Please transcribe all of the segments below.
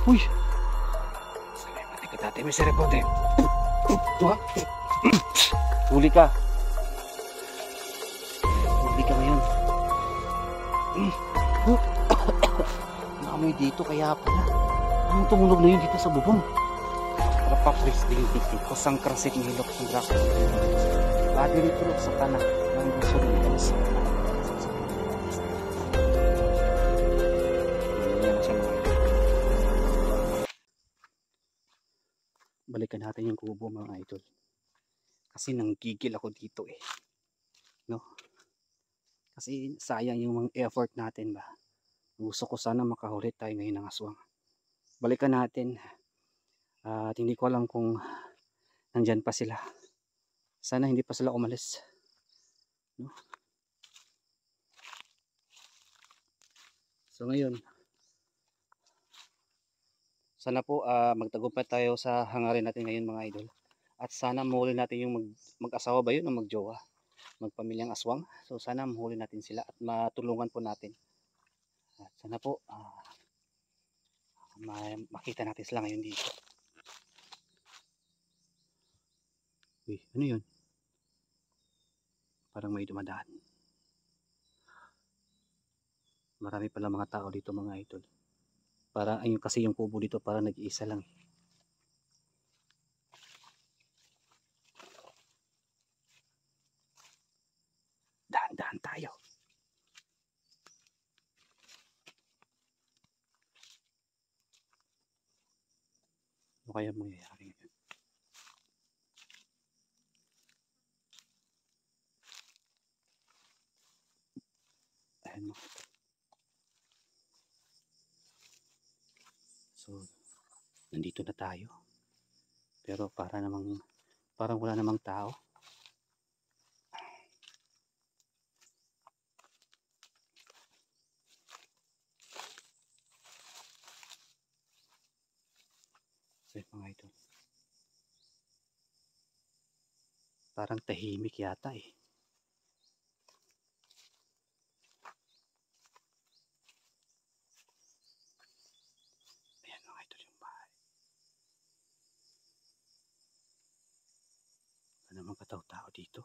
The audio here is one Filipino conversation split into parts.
Uy! Sabi mati ka dati, may serepote. Wah! Huli ka. Huli ka ngayon. Maamoy dito kaya pala. Anong tumunog na yun dito sa bubong? Para pa-pristing tiktik ko sang krasit nilok sa drako. Pati rito sa tanak ng gusto ng kalas. Balikan natin yung kubo mga idol. Kasi nanggigil ako dito eh. No? Kasi sayang yung mga effort natin ba. Gusto ko sana makahuli tayo ngayon ng aswang. Balikan natin. At hindi ko alam kung nandyan pa sila. Sana hindi pa sila umalis. No? So ngayon, sana po magtagumpay tayo sa hangarin natin ngayon mga idol. At sana mahuli natin yung mag-asawa ba yun o magjowa, magpamilyang aswang. So sana mahuli natin sila at matulungan po natin. At sana po makita natin sila ngayon dito. Uy, ano yun? Parang may dumadaan. Marami pala mga tao dito mga idol. Para ayun kasi yung kubo dito para nag-iisa lang. Dahan-dahan tayo. Ano kaya mangyayari ngayon? Ayan mo. So, nandito na tayo. Pero parang wala namang tao. So, mga idol. Parang tahimik yata eh. Ayan mga idol yung bahay. Wala namang kataw-tao dito.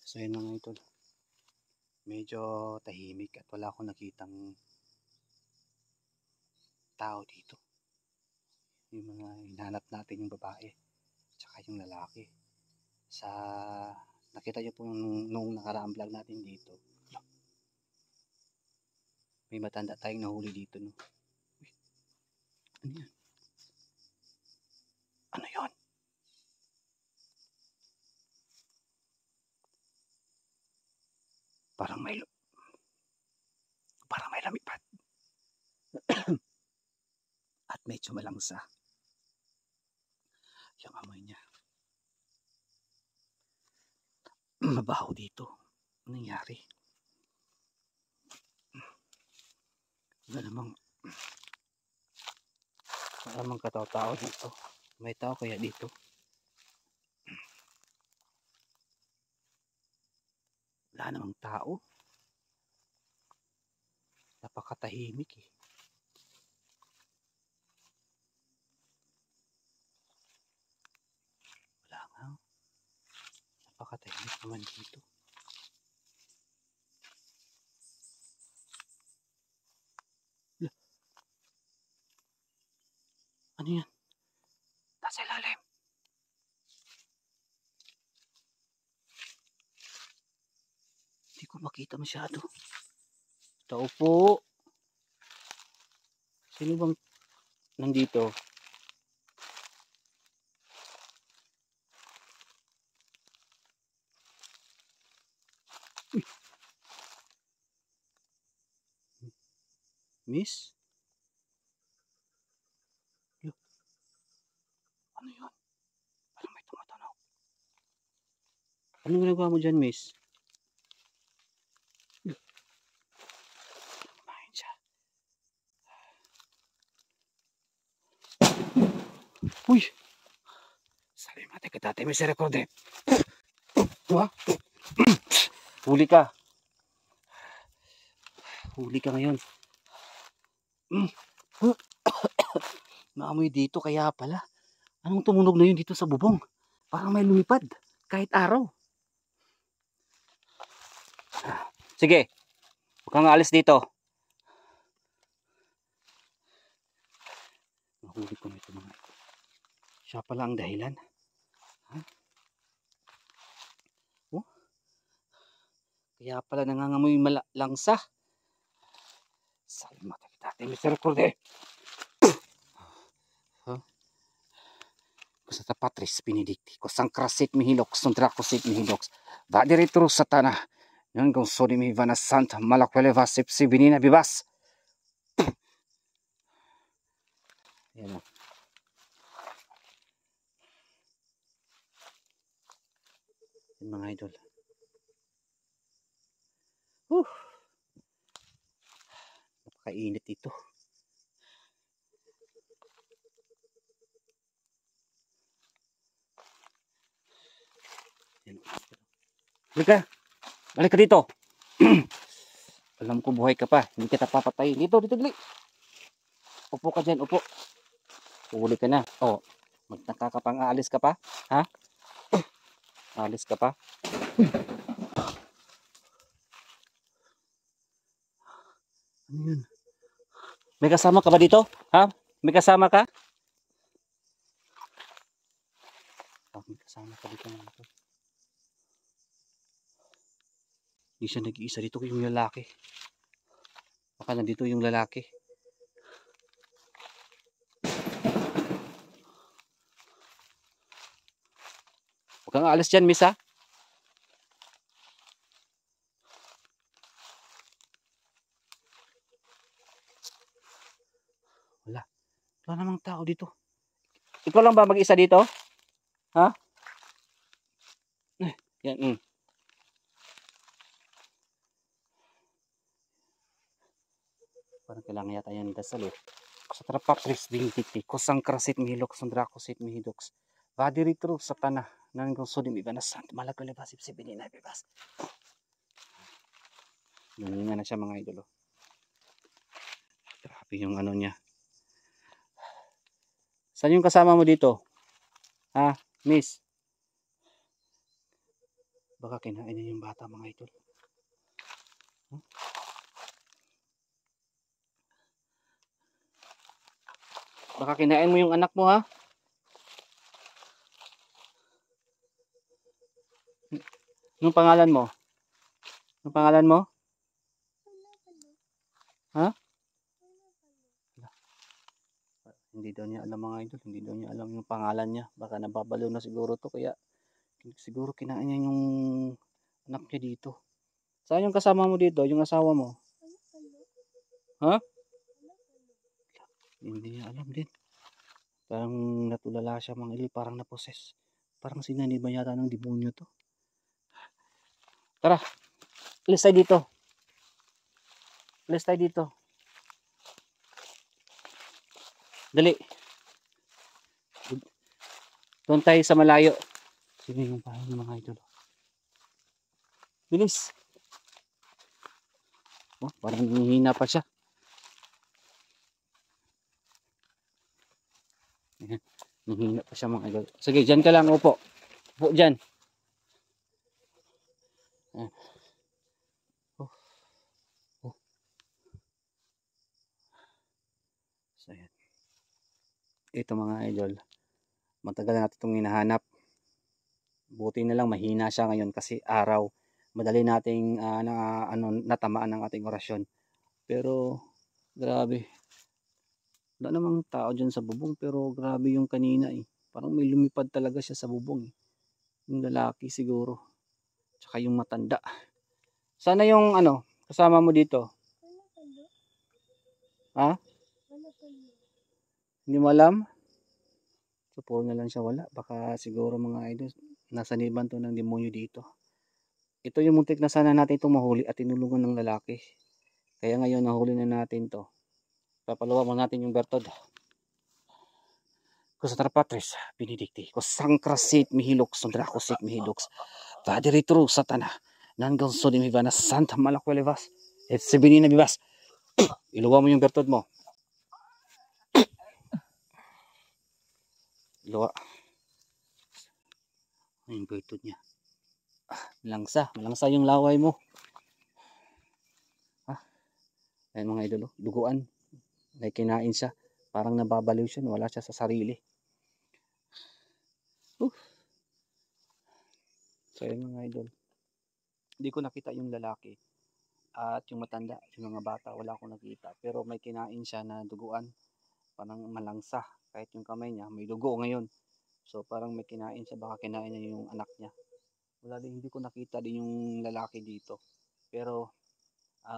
So yun mga idol. Medyo tahimik at wala akong nakitang tao dito. Yung mga hinahanap natin yung babae tsaka yung lalaki. Sa nakita nyo po nung nakaraang vlog natin dito. May matanda tayong nahuli dito no. Uy, ano yan? Ano yun? Parang may lamipad. At medyo malangsa. Yung amoy niya. Mabaho dito. Anong nangyari? Wala namang kataw-tao dito. May tao kaya dito? Wala namang tao. Napakatahimik eh. Wala nga. Napakatahimik naman dito. Ano yan? Nasa ilalim. Hindi ko makita masyado. Tao po. Sino bang nandito? Uy. Miss? Ano yun? Parang may tumatanaw. Anong ginagawa mo dyan, miss? Kumain siya. Uy! Sabi mati ka dati, may serepote. Wah! Huli ka. Huli ka ngayon. Maamoy dito kaya pala. Anong tumunog na yun dito sa bubong? Parang may lumipad. Kahit araw. Sige. Huwag kang aalis dito. Nahuli ko na ito mga ito. Siya pala ang dahilan. Ha? Oh? Kaya pala nangangamoy langsa. Salma kita, Mr. Corde. Sa Patris Benedicti, kosang krasit mihilox, sondra kosit mihilox, vadiritro satana, yan kung sodi mi vana santa, malakwele vasip si binina bibas. Yan o. Yan mga idol. Napakainit ito. Balik ka dito. Alam ko buhay ka pa, hindi kita papatay. Dito, dali. Upo ka dyan, upo. Huli ka na. Oh, nakakapang aalis ka pa? Ha? Aalis ka pa? Ano yun? May kasama ka ba dito? Ha? May kasama ka? May kasama ka dito. Hindi siya nag-iisa dito yung lalaki. Baka nandito yung lalaki. Huwag kang aalis dyan, miss ha? Wala namang tao dito. Ikaw lang ba mag-isa dito? Ha? Yan. Parang kailangan yata yan dasal eh. Sa Patris Benedicti, kosang krasit mihilok, sondra kosit mihidoks. Vadiritro satana, nanggong sodim iba na sant, malagale basip si binina bibas. Nanginga na siya mga idolo. Grabe yung ano niya. Saan yung kasama mo dito? Ha, miss? Baka kinain niya yung bata mga idol. Baka kinain mo yung anak mo ha? Anong pangalan mo? Anong pangalan mo? Ha? Hindi daw niya alam mga idol. Hindi daw niya alam yung pangalan niya. Baka nababalo na siguro to. Kaya siguro kinain niya yung anak niya dito. Saan yung kasama mo dito? Yung asawa mo? Ha? Hindi niya alam din. Parang natulala siya mga idol. Parang naposes. Parang sinaniba yata ng demonyo to. Tara. Alis tayo dito. Alis tayo dito. Dali. Doon tayo sa malayo. Sino yung bahay ng mga idol? Bilis. Oh, parang hihina pa siya. Hihina pa siya mga idol. Sige, dyan ka lang. Upo. Upo dyan. So, yan. Ito mga idol. Matagal na natin itong hinahanap. Buti na lang mahina siya ngayon kasi araw. Madali nating natamaan ng ating orasyon. Pero grabe. Wala namang tao dyan sa bubong pero grabe yung kanina eh. Parang may lumipad talaga siya sa bubong eh. Yung lalaki siguro. Tsaka yung matanda. Sana yung kasama mo dito? Ha? Hindi mo alam? So puro na lang siya wala. Baka siguro mga idol nasa niban to ng demonyo dito. Ito yung muntik na sana natin itong mahuli at tinulungan ng lalaki. Kaya ngayon nahuli na natin to. Papaluwa mo natin yung bertod. Kusatra Patris Benedicti, kosang krasit mihilok, sondra kosit mihiloks. Vadiritro satana, nanggong sodim ivana santa malakwelevas. Et sebinina bibas. Iluwa mo yung bertod mo. Luwa. Yung bird niya. Malangsa yung laway mo. Ayun mga idol, duguan. May kinain siya. Parang nababaliw siya, wala siya sa sarili. So ayun mga idol. Hindi ko nakita yung lalaki. At yung matanda, yung mga bata, wala akong nakita. Pero may kinain siya na duguan. Parang malangsa. Kahit yung kamay niya, may dugo ngayon. So parang may kinain siya, baka kinain niya yung anak niya. Wala din, hindi ko nakita din yung lalaki dito. Pero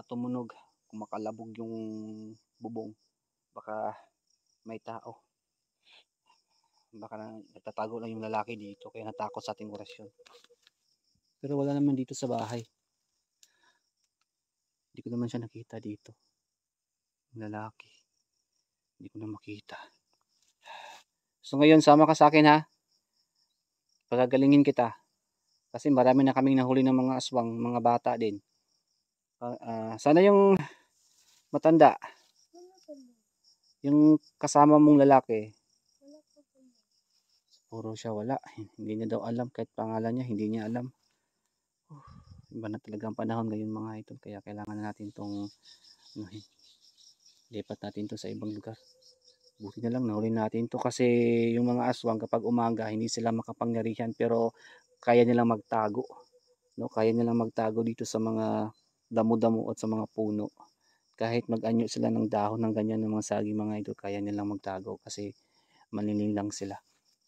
tumunog, kumakalabog yung bubong. Baka may tao. Baka natatago lang yung lalaki dito, kaya natakot sa ating orasyon. Pero wala naman dito sa bahay. Hindi ko naman siya nakita dito. Yung lalaki. Hindi ko na makita. So ngayon, sama ka sa akin ha. Pagagalingin kita. Kasi marami na kaming nahuli ng mga aswang, mga bata din. Sana yung matanda. Yung kasama mong lalaki. Puro siya wala. Hindi niya daw alam. Kahit pangalan niya, hindi niya alam. Iba na talaga ang panahon ngayon mga idol. Kaya kailangan natin itong lipat natin to sa ibang lugar. Buti na lang nahuli natin to kasi yung mga aswang kapag umaga hindi sila makapangyarihan pero kaya nilang magtago, no? Kaya nilang magtago dito sa mga damo-damo at sa mga puno. Kahit mag-anyo sila ng dahon ng ganyan ng mga saging mga idol, kaya nilang magtago kasi maniling lang sila.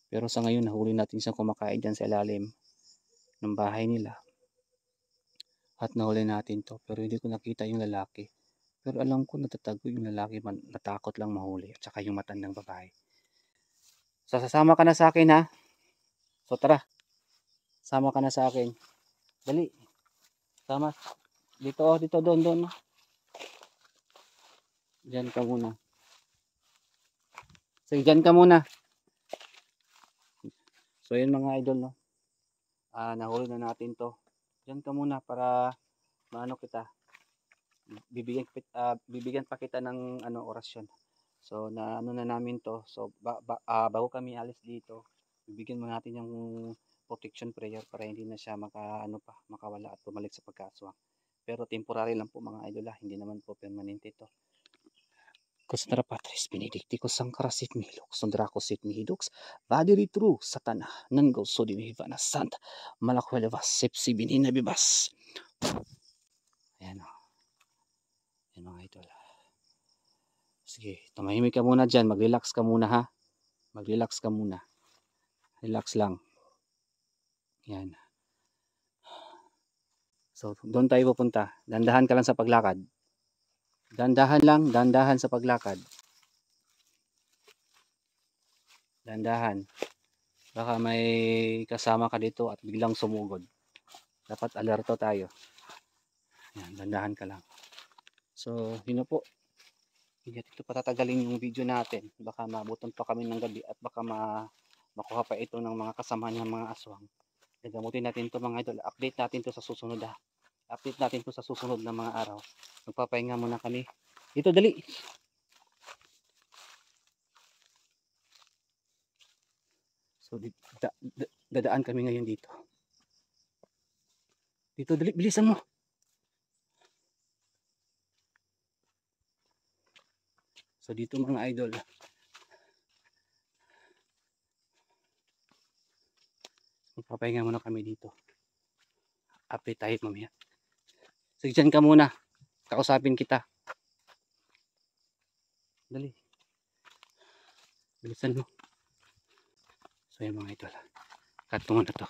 Pero sa ngayon nahuli natin siyang kumakain dyan sa ilalim ng bahay nila. At nahuli natin to pero hindi ko nakita yung lalaki. Pero alam ko natatago yung lalaki, natakot lang mahuli at saka yung matandang babae. So sasama ka na sa akin ha. So tara. Sama ka na sa akin. Dali. Sama. Dito doon. Diyan ka muna. Sige, diyan ka muna. So yun mga idol no. Nahuli na natin to. Diyan ka muna para maano kita. Bibigyan pa kita ng orasyon. So na namin to. So bago kami alis dito, bibigyan mo natin yung protection prayer para hindi na siya makawala at bumalik sa pagkaswang. Pero temporary lang po mga idol, hindi naman po permanente ito. Kusandra Patris Benedicticus Sancarasit Milux Sundracosit Mihidux Vadiritru Satana Nango Sodimihivana Sant Malakwelevas Sepsi Binina Bibas. Ayan o. Ayan mga idol. Sige, tumahimik ka muna dyan. Mag-relax ka muna ha. Mag-relax ka muna. Relax lang. Yan. So, doon tayo pupunta. Dandahan ka lang sa paglakad. Dandahan sa paglakad. Dandahan. Baka may kasama ka dito at biglang sumugod. Dapat alerto tayo. Yan, dandahan ka lang. So, yun po. Hindi ito patatagalin yung video natin. Baka maabutan pa kami ng gabi at baka makuha pa ito ng mga kasama ng mga aswang. Gagamutin natin ito mga idol. Update natin ito sa susunod ha. Update natin ito sa susunod na mga araw. Magpapahinga muna kami. Dito dali. So dadaan kami ngayon dito. Dito dali, bilisan mo. So dito mga idol. Magpapahinga muna kami dito. Update tayo mamaya. Sige, dyan ka muna. Kausapin kita. Dali. Bilisan mo. So yan mga idol. Cut mo na to.